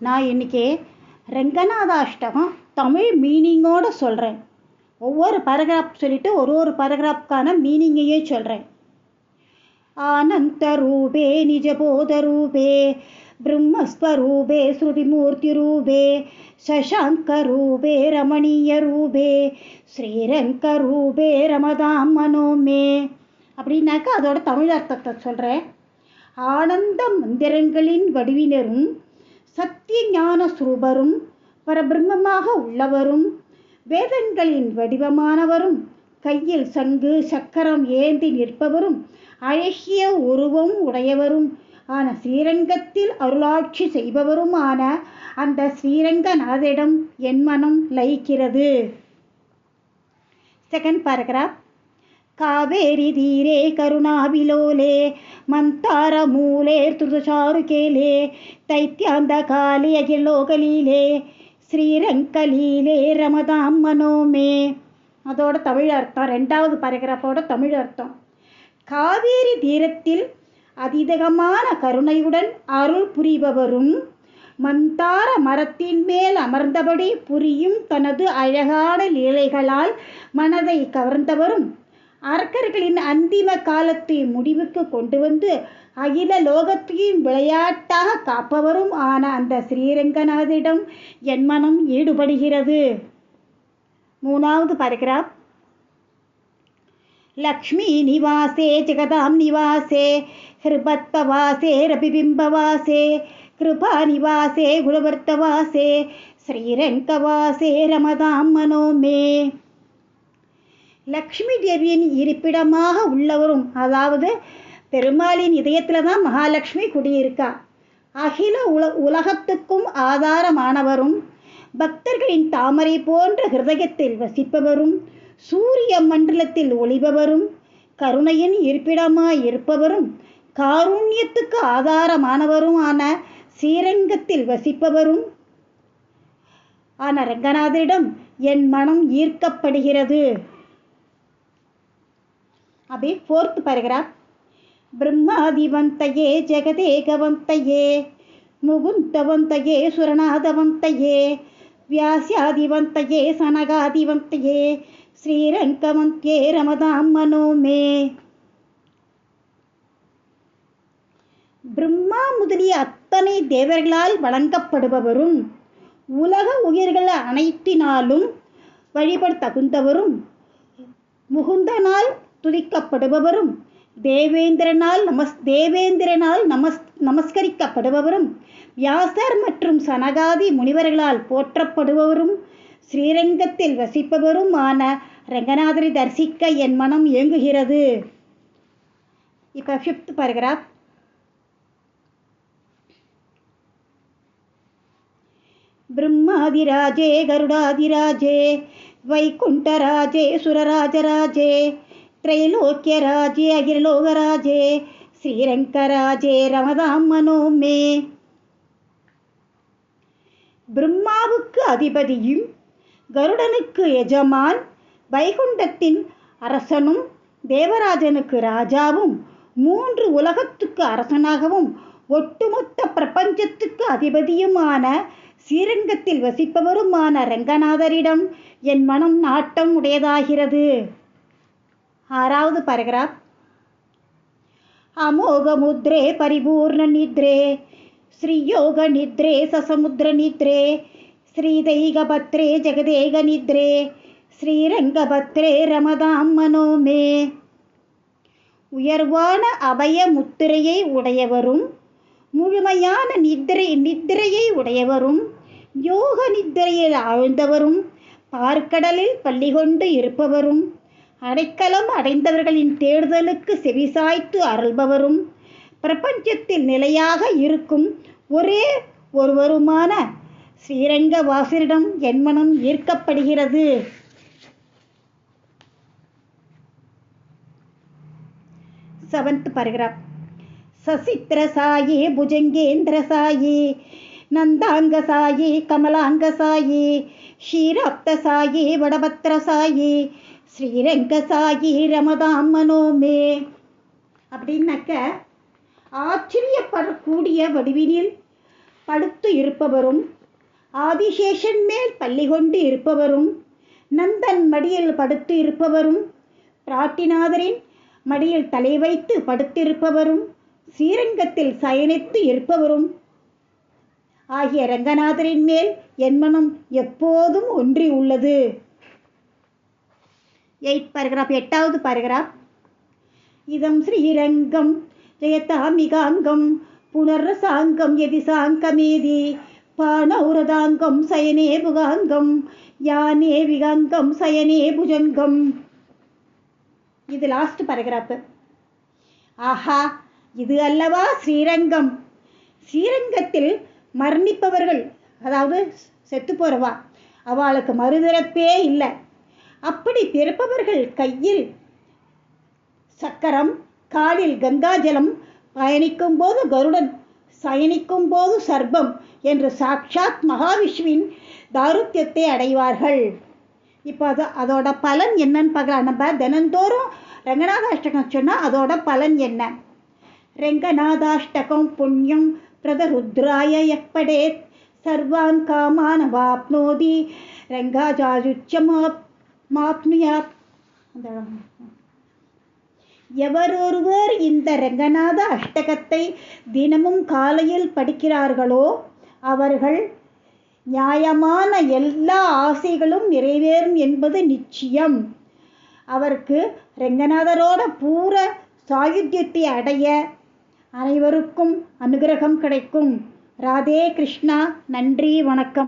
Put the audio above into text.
நான் இன்றைக்கி ரங்கநாதாஷ்டகம் தமிழ் மீனிங்கோடு சொல்கிறேன். ஒவ்வொரு பேராகிராஃப் சொல்லிவிட்டு ஒரு பேராகிராஃப்கான மீனிங்கையே சொல்கிறேன். ஆனந்தரூபே நிஜபோதரூபே பிரம்மஸ்வரூபே ஸ்ருதிமூர்த்திரூபே சசாங்கரூபே ரமணீயரூபே ஸ்ரீரங்கரூபே ரமதாம் மனோமே அப்படின்னாக்கா அதோட தமிழ் அர்த்தத்தை சொல்கிறேன். ஆனந்த மந்திரங்களின் வடிவினரும் சத்திய ஞான ஸ்வரூபரும் பரபிரம்மமாக உள்ளவரும் வேதங்களின் வடிவமானவரும் கையில் சங்கு சக்கரம் ஏந்தி நிற்பவரும் அழகிய உருவம் உடையவரும் ஆன ஸ்ரீரங்கத்தில் அருளாட்சி செய்பவருமான அந்த ஸ்ரீரங்கநாதரிடம் என் மனம் லயிக்கிறது. Second paragraph. காவேரி தீரே கருணாவிலோலே மந்தாரமூலே துருசாருகேலே தைத்தியாந்த காலே அகிலோகலீலே ஸ்ரீரங்கலீலே ரமதாம் மனோமே. அதோட தமிழ் அர்த்தம், ரெண்டாவது பேராகிராஃபோட தமிழ் அர்த்தம். காவேரி தீரத்தில் அதிதகமான கருணையுடன் அருள் புரிபவரும் மந்தார மரத்தின் மேல் அமர்ந்தபடி புரியும் தனது அழகான லீலைகளால் மனதை கவர்ந்தவரும் அரக்கர்களின் அந்திம காலத்தை முடிவுக்கு கொண்டு வந்து அகில லோகத்தையும் விளையாட்டாக காப்பவரும் ஆன அந்த ஸ்ரீரங்கநாதரிடம் என் மனம் ஈடுபடுகிறது. மூணாவது பேராகிராஃப். லக்ஷ்மி நிவாசே ஜெகதாம் நிவாசே ஹிருபத்பவாசே ரபிபிம்பவாசே கிருபா நிவாசே குணவர்த்தவாசே ஸ்ரீரங்கவாசே ரமதாம் மனோமே. லக்ஷ்மி தேவியின் இருப்பிடமாக உள்ளவரும், அதாவது பெருமாளின் இதயத்தில் தான் மகாலட்சுமி குடியிருக்கா, அகில உலகத்துக்கும் ஆதாரமானவரும் பக்தர்களின் தாமரை போன்ற ஹிருதயத்தில் வசிப்பவரும் சூரிய மண்டலத்தில் ஒளிபவரும் கருணையின் இருப்பிடமாய் இருப்பவரும் காருண்யத்துக்கு ஆதாரமானவரும் ஆன ஸ்ரீரங்கத்தில் வசிப்பவரும் ஆன ரங்கநாதரிடம் என் மனம் ஈர்க்கப்படுகிறது. அப்படி ஃபோர்த் பேராகிராஃப். பிரம்மாதிவந்தயே ஜெகதேகவந்தயே முகுந்தவந்தயே சுரநாதவந்தயே வியாசியாதிவந்தயே சனகாதிவந்தயே ஸ்ரீரங்கவந்தயே ரமதாம் மனோமே. பிரம்மா முதலிய அத்தனை தேவர்களால் வழங்கப்படுபவரும் உலக உயிர்கள் அனைத்தினாலும் வழிபட தகுந்தவரும் முகுந்தனால் துதிக்கப்படுபவரும் தேவேந்திரனால் நமஸ்கரிக்கப்படுபவரும் வியாசர் மற்றும் சனகாதி முனிவர்களால் போற்றப்படுபவரும் ஸ்ரீரங்கத்தில் வசிப்பவரும் ஆன ரங்கநாதரை தரிசிக்க என் மனம் இயங்குகிறது. இப்போ ஃபிஃப்த் பேராகிராஃப். பிரம்மாதிராஜே கருடாதிராஜே வைகுண்டராஜே சுரராஜராஜே திரைலோக்கியராஜே அகிலோகராஜே ஸ்ரீரங்கராஜே ரமதாம் மனோமே. பிரம்மாவுக்கு அதிபதியும் கருடனுக்கு எஜமான் வைகுண்டத்தின் அரசனும் தேவராஜனுக்கு ராஜாவும் மூன்று உலகத்துக்கு அரசனாகவும் ஒட்டுமொத்த பிரபஞ்சத்துக்கு அதிபதியுமான ஸ்ரீரங்கத்தில் வசிப்பவருமான ரங்கநாதரிடம் என் மனம் நாட்டம் உடையதாகிறது. ஆறாவது பேராகிராஃப். அமோக முத்ரே பரிபூர்ண நித்ரே ஸ்ரீயோக நித்ரே சசமுத்ர நித்ரே ஸ்ரீதைகபத்ரே ஜெகதேக நித்ரே ஸ்ரீரங்கபத்ரே ரமதாம் மனோமே. உயர்வான அபய முத்திரையை உடையவரும் முழுமையான நித்திரையை உடையவரும் யோக நித்திரையில் ஆழ்ந்தவரும் பார்க்கடலில் பள்ளி கொண்டு இருப்பவரும் அடைக்கலம் அடைந்தவர்களின் தேடுதலுக்கு செவிசாய்த்து அருள்பவரும் பிரபஞ்சத்தில் நிலையாக இருக்கும் ஒரே ஒருவருமான ஸ்ரீரங்கவாசரிடம் என் மனம் ஈர்க்கப்படுகிறது. Seventh paragraph. சசித்திர சாயி புஜங்கேந்திர சாயி நந்தாங்க சாயி கமலாங்க சாயி ஷீராப்த சாயி வடபத்ர சாயி ஸ்ரீரங்க சாயி ரமதாம் மனோமே. அப்படின்னாக்க ஆச்சரியப்படக்கூடிய வடிவினில் படுத்து இருப்பவரும், ஆதிசேஷன் மேல் பள்ளி கொண்டு இருப்பவரும், நந்தன் மடியில் படுத்து இருப்பவரும், பிராட்டிநாதரின் மடியில் தலை வைத்து படுத்திருப்பவரும், ஸ்ரீரங்கத்தில் சயனித்து இருப்பவரும் ஆகிய ரங்கநாதரின் மேல் என் மனம் எப்போதும் ஒன்றி உள்ளது. 8வது paragraph. இதம் ஸ்ரீரங்கம் ஜெயதாமிகாங்கம் புனர்ரசாங்கம் யதி சாங்கமேதி பானௌரதாங்கம் சயனே புகாங்கம் யானே விகாங்கம் சயனே புஜங்கம். இது லாஸ்ட் paragraph. ஆஹா, இது அல்லவா ஸ்ரீரங்கம். ஸ்ரீரங்கத்தில் மரணிப்பவர்கள், அதாவது செத்து போறவா, அவளுக்கு மறுதிறப்பே இல்லை. அப்படி பிறப்பவர்கள் கையில் சக்கரம், காலில் கங்காஜலம், பயணிக்கும் போது கருடன், சயனிக்கும் போது சர்ப்பம் என்று சாட்சாத் மகாவிஷ்ணுவின் தாருத்தியத்தை அடைவார்கள். இப்போ அதோட பலன் என்னன்னு பார்க்கலாம். நம்ம தினந்தோறும் ரங்கநாதாஷ்டகம் சொன்னால் அதோட பலன் என்ன? ரங்கநாதாஷ்டகம் புண்ணியம் பிரதருத்ராய எப்படேத் சர்வான் காமான் வாப்னோதி ரங்காஜாயுச்சமாப்னுயாத். எவரொருவர் இந்த ரங்கநாத அஷ்டகத்தை தினமும் காலையில் படிக்கிறார்களோ அவர்கள் நியாயமான எல்லா ஆசைகளும் நிறைவேறும் என்பது நிச்சயம். அவருக்கு ரங்கநாதரோட பூர சாயுத்தியத்தை அடைய அனைவருக்கும் அனுகிரகம் கிடைக்கும். ராதே கிருஷ்ணா. நன்றி, வணக்கம்.